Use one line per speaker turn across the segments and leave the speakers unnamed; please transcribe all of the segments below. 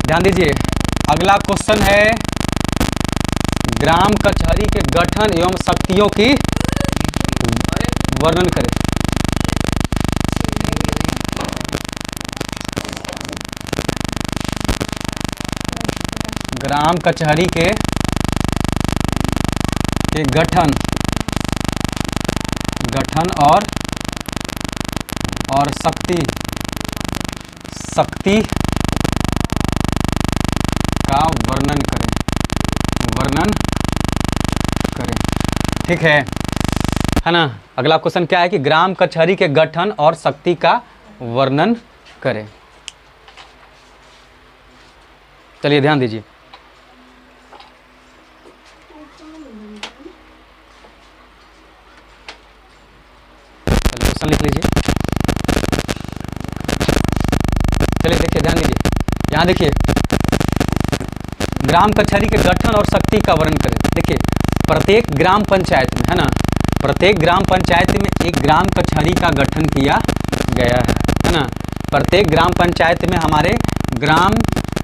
ध्यान दीजिए, अगला क्वेश्चन है ग्राम कचहरी के गठन एवं शक्तियों की वर्णन करें। ग्राम कचहरी के गठन और शक्ति का वर्णन करें। ठीक है ना। अगला क्वेश्चन क्या है कि ग्राम कचहरी के गठन और शक्ति का वर्णन करें। चलिए ध्यान दीजिए, क्वेश्चन लिख लीजिए। चलिए देखिए, ध्यान दीजिए, यहाँ देखिए, ग्राम कचहरी के गठन और शक्ति का वर्णन करें। देखिए, प्रत्येक ग्राम पंचायत में, है ना, प्रत्येक ग्राम पंचायत में एक ग्राम कचहरी का गठन किया गया है ना। प्रत्येक ग्राम पंचायत में हमारे ग्राम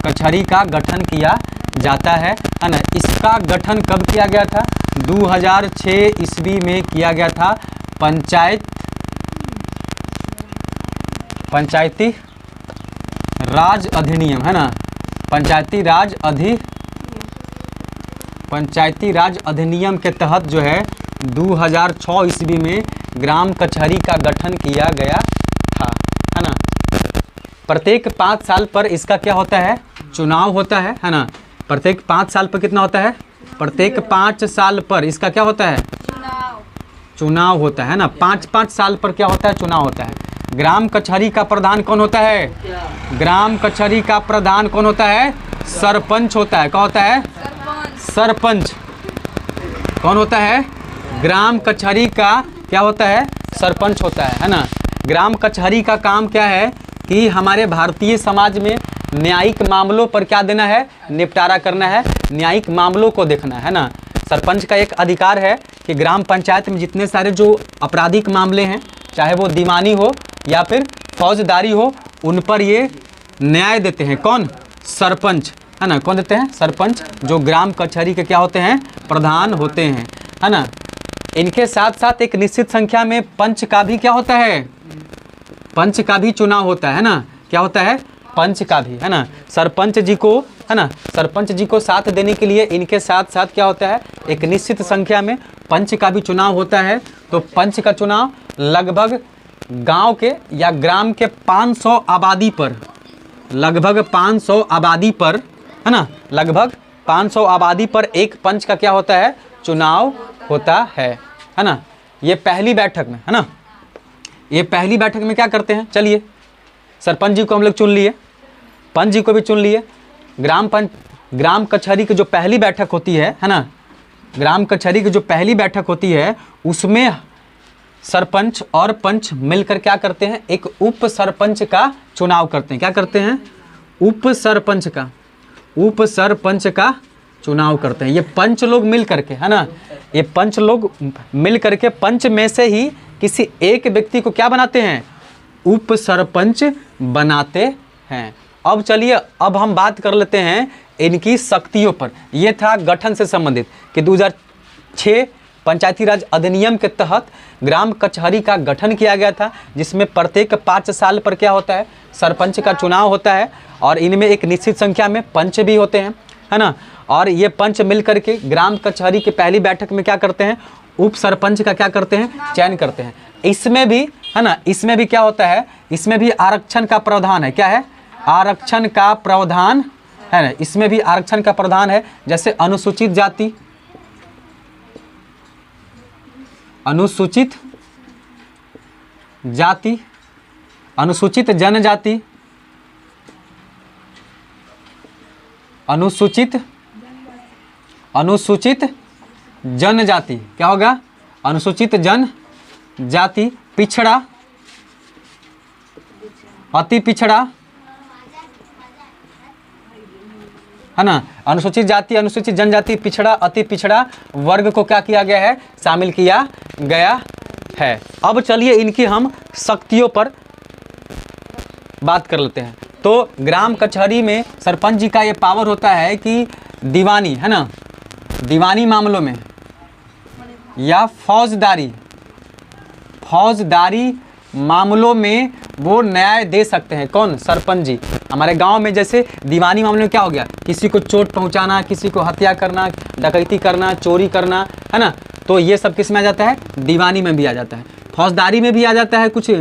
कचहरी का गठन किया जाता है ना। इसका गठन कब किया गया था? 2006 ईस्वी में किया गया था। पंचायती राज अधिनियम, है ना, पंचायती राज अधिनियम के तहत जो है 2006 ईस्वी में ग्राम कचहरी का गठन किया गया था, है ना। प्रत्येक 5 साल पर इसका क्या होता है? चुनाव होता है ना। प्रत्येक 5 साल पर कितना होता है? प्रत्येक 5 साल पर इसका क्या होता है? चुनाव होता है ना। 5-5 साल पर क्या होता है? चुनाव होता है। ग्राम कचहरी का प्रधान कौन होता है? ग्राम कचहरी का प्रधान कौन होता है? सरपंच होता है। क्या होता है? सरपंच। कौन होता है? ग्राम कचहरी का क्या होता है? सरपंच होता है ना। ग्राम कचहरी का काम क्या है कि हमारे भारतीय समाज में न्यायिक मामलों पर क्या देना है? निपटारा करना है, न्यायिक मामलों को देखना है ना। सरपंच का एक अधिकार है कि ग्राम पंचायत में जितने सारे जो आपराधिक मामले हैं, चाहे वो दीवानी हो या फिर फौजदारी हो, उन पर ये न्याय देते हैं। कौन? सरपंच, है ना। कौन देते हैं? सरपंच, जो ग्राम कचहरी के क्या होते हैं? प्रधान होते हैं, है ना। इनके साथ साथ एक निश्चित संख्या में पंच का भी क्या होता है? पंच का भी चुनाव होता है ना। क्या होता है? पंच का भी, है ना। सरपंच जी को, है ना, सरपंच जी को साथ देने के लिए इनके साथ साथ क्या होता है? एक निश्चित संख्या में पंच का भी चुनाव होता है। तो पंच का चुनाव लगभग गांव के या ग्राम के 500 आबादी पर, लगभग 500 आबादी पर, है ना, लगभग 500 आबादी पर एक पंच का क्या होता है? चुनाव होता है ना। ये पहली बैठक में, है ना, ये पहली बैठक में क्या करते हैं? चलिए, सरपंच जी को हम लोग चुन लिए, पंच जी को भी चुन लिए। ग्राम कचहरी की जो पहली बैठक होती है ना, ग्राम कचहरी की जो पहली बैठक होती है, उसमें सरपंच और पंच मिलकर क्या करते हैं? एक उप सरपंच का चुनाव करते हैं। क्या करते हैं? उप सरपंच का चुनाव करते हैं। ये पंच लोग मिल करके, है ना, ये पंच लोग मिल करके पंच में से ही किसी एक व्यक्ति को क्या बनाते हैं? उप सरपंच बनाते हैं। अब चलिए, अब हम बात कर लेते हैं इनकी शक्तियों पर। ये था गठन से संबंधित कि 2006 पंचायती राज अधिनियम के तहत ग्राम कचहरी का गठन किया गया था, जिसमें प्रत्येक 5 साल पर क्या होता है? सरपंच का चुनाव होता है और इनमें एक निश्चित संख्या में पंच भी होते हैं, है ना। और ये पंच मिल करके ग्राम कचहरी की पहली बैठक में क्या करते हैं? उप सरपंच का क्या करते हैं? चयन करते हैं। इसमें भी, है ना, इसमें भी क्या होता है? इसमें भी आरक्षण का प्रावधान है। क्या है? आरक्षण का प्रावधान है ना। इसमें भी आरक्षण का प्रावधान है। जैसे अनुसूचित जाति, अनुसूचित जाति, अनुसूचित जनजाति, अनुसूचित जनजाति, क्या होगा? अनुसूचित जनजाति, पिछड़ा, अति पिछड़ा, है ना। अनुसूचित जाति, अनुसूचित जनजाति, पिछड़ा, अति पिछड़ा वर्ग को क्या किया गया है? शामिल किया गया है। अब चलिए इनकी हम शक्तियों पर बात कर लेते हैं। तो ग्राम कचहरी में सरपंच जी का ये पावर होता है कि दीवानी, है ना, दीवानी मामलों में या फौजदारी मामलों में वो न्याय दे सकते हैं। कौन? सरपंच जी। हमारे गांव में जैसे दीवानी मामले में क्या हो गया, किसी को चोट पहुंचाना, किसी को हत्या करना, डकैती करना, चोरी करना, है ना, तो ये सब किस में आ जाता है? दीवानी में भी आ जाता है। फौजदारी में भी आ जाता है, कुछ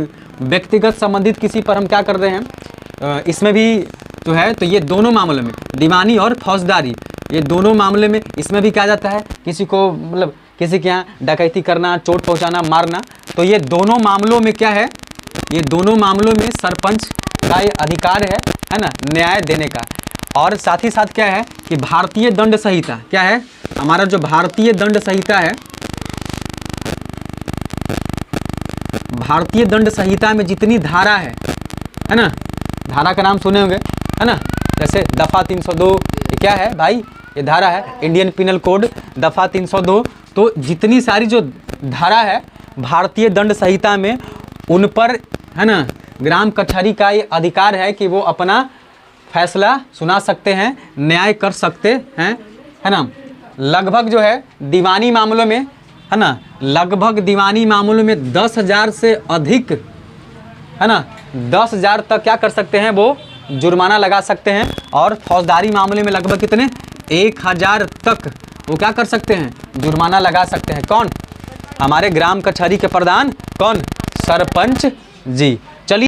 व्यक्तिगत संबंधित किसी पर हम क्या कर रहे हैं, इसमें भी जो है, तो ये दोनों मामलों में, दीवानी और फौजदारी, ये दोनों मामले में इसमें भी क्या जाता है, किसी को मतलब किसी के यहाँ डकैती करना, चोट पहुँचाना, मारना, तो ये दोनों मामलों में क्या है, ये दोनों मामलों में सरपंच का ये अधिकार है ना, न्याय देने का। और साथ ही साथ क्या है कि भारतीय दंड संहिता, क्या है हमारा जो भारतीय दंड संहिता है, भारतीय दंड संहिता में जितनी धारा है ना, धारा का नाम सुने होंगे, है ना, जैसे दफ़ा 302, ये क्या है भाई, ये धारा है इंडियन पिनल कोड दफ़ा 302। तो जितनी सारी जो धारा है भारतीय दंड संहिता में, उन पर, है ना, ग्राम कचहरी का ये अधिकार है कि वो अपना फैसला सुना सकते हैं, न्याय कर सकते हैं, है ना। लगभग जो है दीवानी मामलों में, है ना, लगभग दीवानी मामलों में 10,000 से अधिक, है ना, 10,000 तक क्या कर सकते हैं, वो जुर्माना लगा सकते हैं। और फौजदारी मामले में लगभग कितने, 1,000 तक वो क्या कर सकते हैं, जुर्माना लगा सकते हैं। कौन? हमारे ग्राम कचहरी के प्रधान, कौन? सरपंच जी।